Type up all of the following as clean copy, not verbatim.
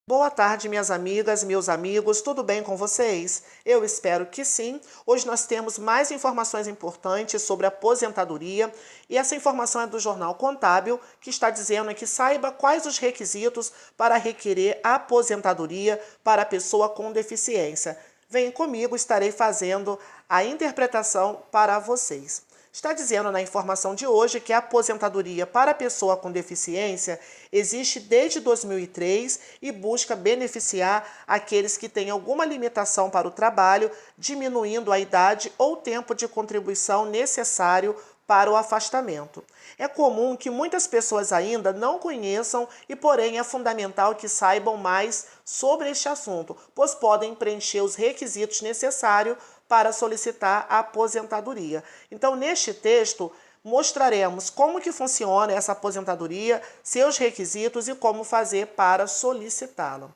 Boa tarde, minhas amigas, meus amigos, tudo bem com vocês? Eu espero que sim. Hoje nós temos mais informações importantes sobre aposentadoria e essa informação é do Jornal Contábil, que está dizendo que saiba quais os requisitos para requerer aposentadoria para a pessoa com deficiência. Vem comigo, estarei fazendo a interpretação para vocês. Está dizendo na informação de hoje que a aposentadoria para a pessoa com deficiência existe desde 2003 e busca beneficiar aqueles que têm alguma limitação para o trabalho, diminuindo a idade ou tempo de contribuição necessário para o afastamento. É comum que muitas pessoas ainda não conheçam e, porém, é fundamental que saibam mais sobre este assunto, pois podem preencher os requisitos necessários para solicitar a aposentadoria. Então, neste texto, mostraremos como que funciona essa aposentadoria, seus requisitos e como fazer para solicitá-la.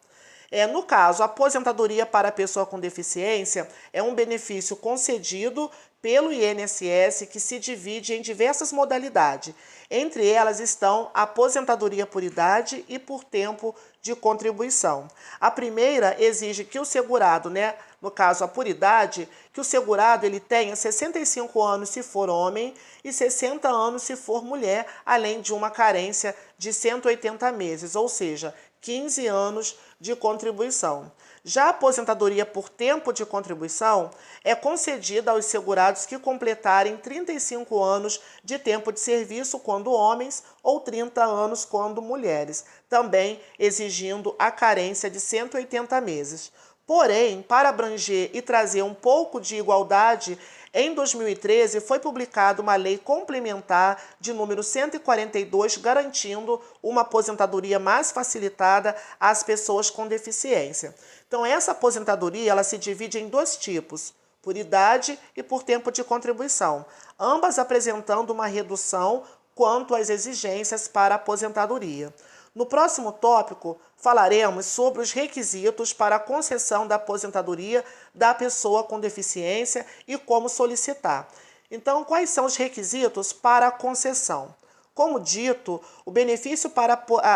No caso, a aposentadoria para a pessoa com deficiência é um benefício concedido pelo INSS que se divide em diversas modalidades. Entre elas estão a aposentadoria por idade e por tempo de contribuição. A primeira exige que o segurado, no caso a por idade, que o segurado ele tenha 65 anos se for homem e 60 anos se for mulher, além de uma carência de 180 meses, ou seja, 15 anos de contribuição. Já a aposentadoria por tempo de contribuição é concedida aos segurados que completarem 35 anos de tempo de serviço quando homens ou 30 anos quando mulheres, também exigindo a carência de 180 meses. Porém, para abranger e trazer um pouco de igualdade, em 2013 foi publicada uma lei complementar de número 142, garantindo uma aposentadoria mais facilitada às pessoas com deficiência. Então, essa aposentadoria ela se divide em dois tipos, por idade e por tempo de contribuição, ambas apresentando uma redução quanto às exigências para a aposentadoria. No próximo tópico, falaremos sobre os requisitos para a concessão da aposentadoria da pessoa com deficiência e como solicitar. Então, quais são os requisitos para a concessão? Como dito, o benefício para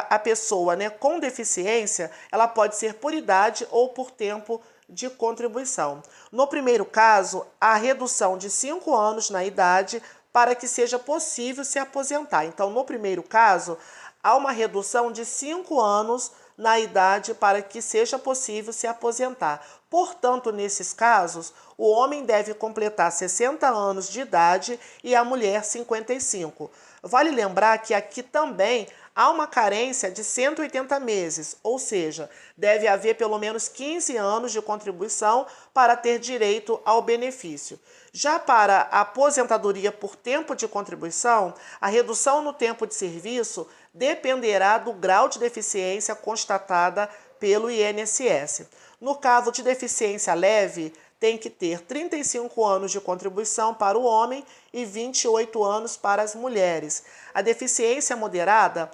a pessoa com deficiência, ela pode ser por idade ou por tempo de contribuição. No primeiro caso, a redução de 5 anos na idade para que seja possível se aposentar. Então, no primeiro caso, há uma redução de 5 anos na idade para que seja possível se aposentar. Portanto, nesses casos, o homem deve completar 60 anos de idade e a mulher 55. Vale lembrar que aqui também há uma carência de 180 meses, ou seja, deve haver pelo menos 15 anos de contribuição para ter direito ao benefício. Já para a aposentadoria por tempo de contribuição, a redução no tempo de serviço dependerá do grau de deficiência constatada pelo INSS. No caso de deficiência leve, tem que ter 35 anos de contribuição para o homem e 28 anos para as mulheres. A deficiência moderada,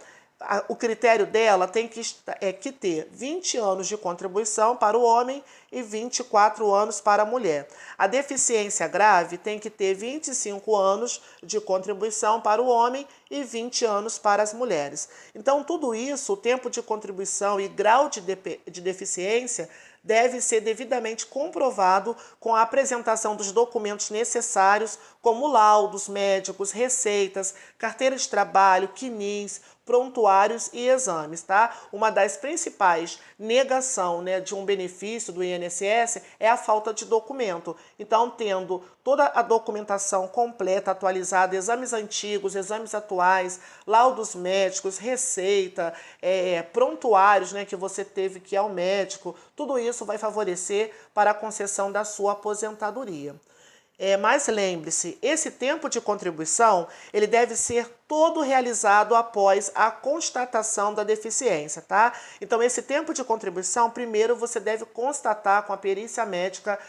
o critério dela tem que ter 20 anos de contribuição para o homem e 24 anos para a mulher. A deficiência grave tem que ter 25 anos de contribuição para o homem e 20 anos para as mulheres. Então, tudo isso, o tempo de contribuição e grau de deficiência, deve ser devidamente comprovado com a apresentação dos documentos necessários, como laudos médicos, receitas, carteira de trabalho, CNIS, prontuários e exames, tá? Uma das principais negação, de um benefício do INSS é a falta de documento. Então, tendo toda a documentação completa, atualizada, exames antigos, exames atuais, laudos médicos, receita, prontuários, que você teve que ir ao médico, tudo isso vai favorecer para a concessão da sua aposentadoria. Mas lembre-se, esse tempo de contribuição, ele deve ser todo realizado após a constatação da deficiência, tá? Então, esse tempo de contribuição, primeiro você deve constatar com a perícia médica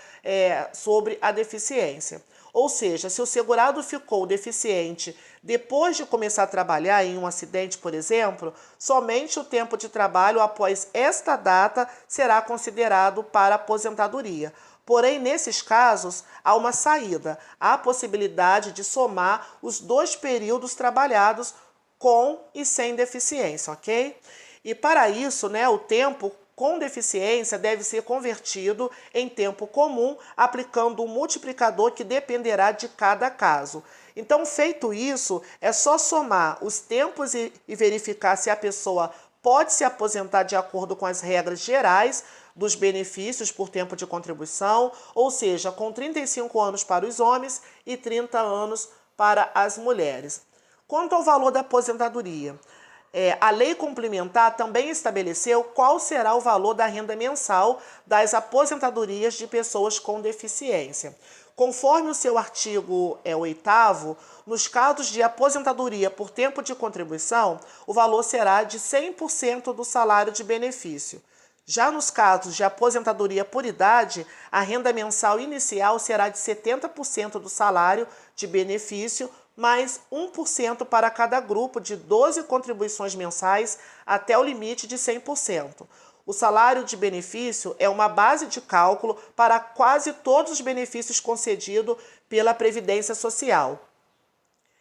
sobre a deficiência. Ou seja, se o segurado ficou deficiente depois de começar a trabalhar em um acidente, por exemplo, somente o tempo de trabalho após esta data será considerado para aposentadoria. Porém, nesses casos, há uma saída. Há a possibilidade de somar os 2 períodos trabalhados com e sem deficiência, ok? E para isso, o tempo com deficiência deve ser convertido em tempo comum, aplicando um multiplicador que dependerá de cada caso. Então, feito isso, é só somar os tempos e verificar se a pessoa pode se aposentar de acordo com as regras gerais dos benefícios por tempo de contribuição, ou seja, com 35 anos para os homens e 30 anos para as mulheres. Quanto ao valor da aposentadoria, a lei complementar também estabeleceu qual será o valor da renda mensal das aposentadorias de pessoas com deficiência. Conforme o seu artigo 8º, nos casos de aposentadoria por tempo de contribuição, o valor será de 100% do salário de benefício. Já nos casos de aposentadoria por idade, a renda mensal inicial será de 70% do salário de benefício, mais 1% para cada grupo de 12 contribuições mensais até o limite de 100%. O salário de benefício é uma base de cálculo para quase todos os benefícios concedidos pela Previdência Social.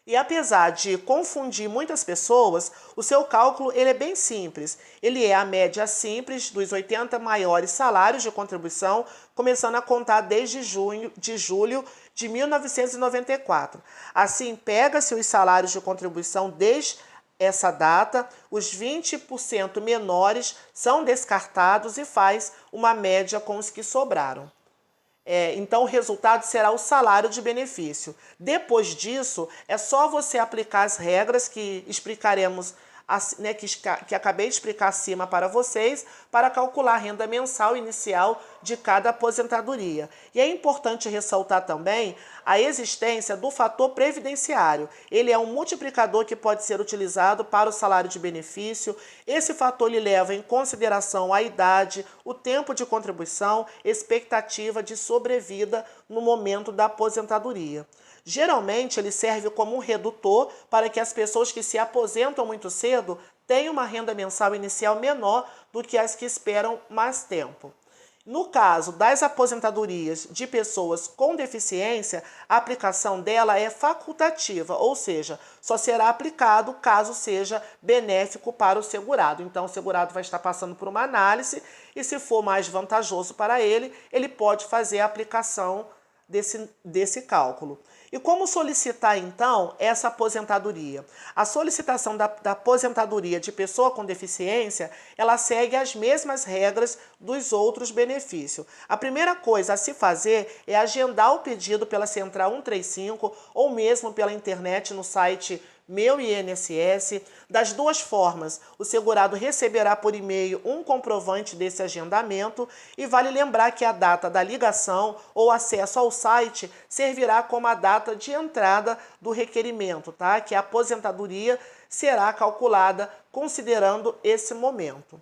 E apesar de confundir muitas pessoas, o seu cálculo ele é bem simples. Ele é a média simples dos 80 maiores salários de contribuição, começando a contar desde julho de 1994. Assim, pega-se os salários de contribuição desde essa data, os 20% menores são descartados e faz uma média com os que sobraram. Então, o resultado será o salário de benefício. Depois disso, é só você aplicar as regras que explicaremos, né, que acabei de explicar acima para vocês, para calcular a renda mensal inicial de cada aposentadoria. E é importante ressaltar também a existência do fator previdenciário. Ele é um multiplicador que pode ser utilizado para o salário de benefício. Esse fator lhe leva em consideração a idade, o tempo de contribuição, expectativa de sobrevida no momento da aposentadoria. Geralmente, ele serve como um redutor para que as pessoas que se aposentam muito cedo tenham uma renda mensal inicial menor do que as que esperam mais tempo. No caso das aposentadorias de pessoas com deficiência, a aplicação dela é facultativa, ou seja, só será aplicado caso seja benéfico para o segurado. Então, o segurado vai estar passando por uma análise e, se for mais vantajoso para ele, ele pode fazer a aplicação desse cálculo. E como solicitar, então, essa aposentadoria? A solicitação da aposentadoria de pessoa com deficiência, ela segue as mesmas regras dos outros benefícios. A primeira coisa a se fazer é agendar o pedido pela Central 135 ou mesmo pela internet no site Meu INSS. Das duas formas, o segurado receberá por e-mail um comprovante desse agendamento e vale lembrar que a data da ligação ou acesso ao site servirá como a data de entrada do requerimento, tá? Que a aposentadoria será calculada considerando esse momento.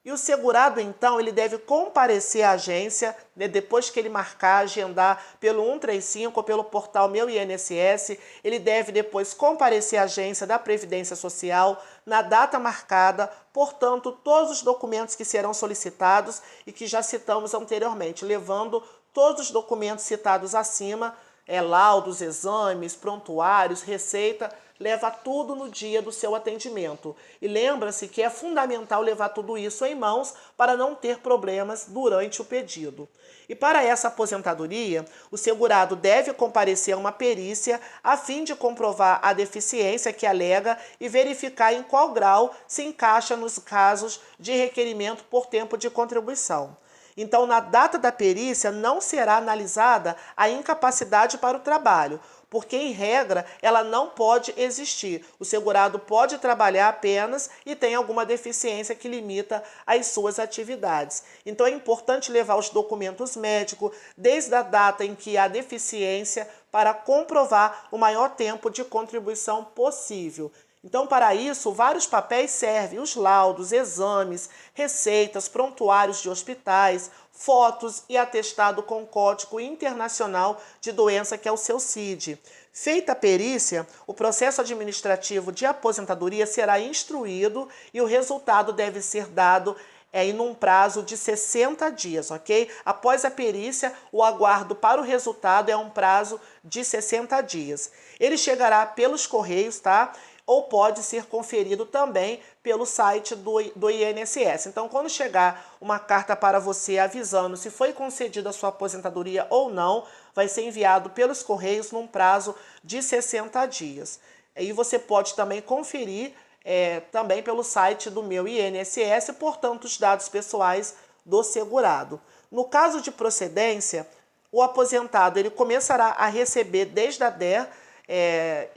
E o segurado, então, ele deve comparecer à agência, né, depois que ele marcar, agendar pelo 135 ou pelo portal Meu INSS, ele deve depois comparecer à agência da Previdência Social na data marcada, portanto, todos os documentos que serão solicitados e que já citamos anteriormente, levando todos os documentos citados acima, laudos, exames, prontuários, receita, leva tudo no dia do seu atendimento. E lembra-se que é fundamental levar tudo isso em mãos para não ter problemas durante o pedido. E para essa aposentadoria, o segurado deve comparecer a uma perícia a fim de comprovar a deficiência que alega e verificar em qual grau se encaixa nos casos de requerimento por tempo de contribuição. Então, na data da perícia, não será analisada a incapacidade para o trabalho, porque, em regra, ela não pode existir. O segurado pode trabalhar apenas e tem alguma deficiência que limita as suas atividades. Então, é importante levar os documentos médicos desde a data em que há deficiência para comprovar o maior tempo de contribuição possível. Então, para isso, vários papéis servem: os laudos, exames, receitas, prontuários de hospitais, fotos e atestado com Código Internacional de Doença, que é o seu CID. Feita a perícia, o processo administrativo de aposentadoria será instruído e o resultado deve ser dado em um prazo de 60 dias, ok? Após a perícia, o aguardo para o resultado é um prazo de 60 dias. Ele chegará pelos correios, tá? ou pode ser conferido também pelo site do INSS. Então, quando chegar uma carta para você avisando se foi concedida a sua aposentadoria ou não, vai ser enviado pelos Correios num prazo de 60 dias. E você pode também conferir também pelo site do meu INSS, portanto, os dados pessoais do segurado. No caso de procedência, o aposentado ele começará a receber desde a DER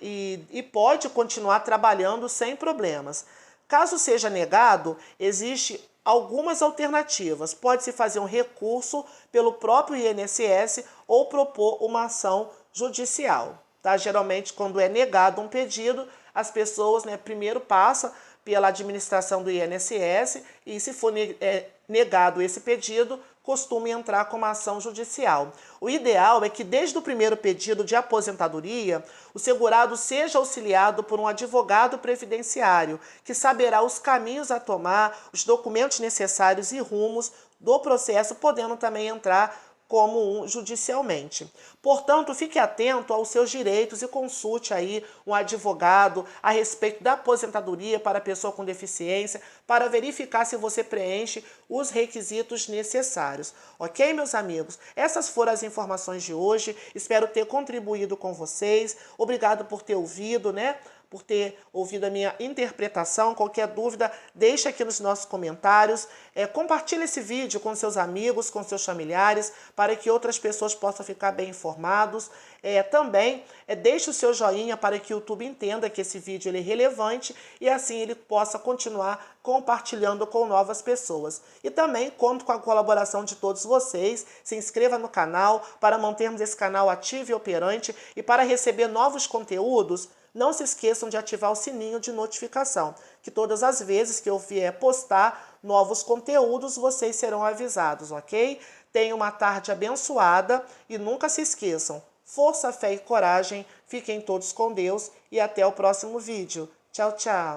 e pode continuar trabalhando sem problemas. Caso seja negado, existe algumas alternativas. Pode-se fazer um recurso pelo próprio INSS ou propor uma ação judicial. Tá? Geralmente, quando é negado um pedido, as pessoas primeiro passam pela administração do INSS e, se for negado esse pedido, costuma entrar com uma ação judicial. O ideal é que, desde o primeiro pedido de aposentadoria, o segurado seja auxiliado por um advogado previdenciário, que saberá os caminhos a tomar, os documentos necessários e rumos do processo, podendo também entrar como judicialmente. Portanto, fique atento aos seus direitos e consulte aí um advogado a respeito da aposentadoria para pessoa com deficiência, para verificar se você preenche os requisitos necessários. Ok, meus amigos? Essas foram as informações de hoje. Espero ter contribuído com vocês. Obrigado por ter ouvido, por ter ouvido a minha interpretação. Qualquer dúvida, deixe aqui nos nossos comentários. Compartilhe esse vídeo com seus amigos, com seus familiares, para que outras pessoas possam ficar bem informados. Também deixe o seu joinha para que o YouTube entenda que esse vídeo é relevante e assim ele possa continuar compartilhando com novas pessoas. E também conto com a colaboração de todos vocês. Se inscreva no canal para mantermos esse canal ativo e operante e para receber novos conteúdos. Não se esqueçam de ativar o sininho de notificação, que todas as vezes que eu vier postar novos conteúdos, vocês serão avisados, ok? Tenham uma tarde abençoada e nunca se esqueçam, força, fé e coragem, fiquem todos com Deus e até o próximo vídeo. Tchau, tchau!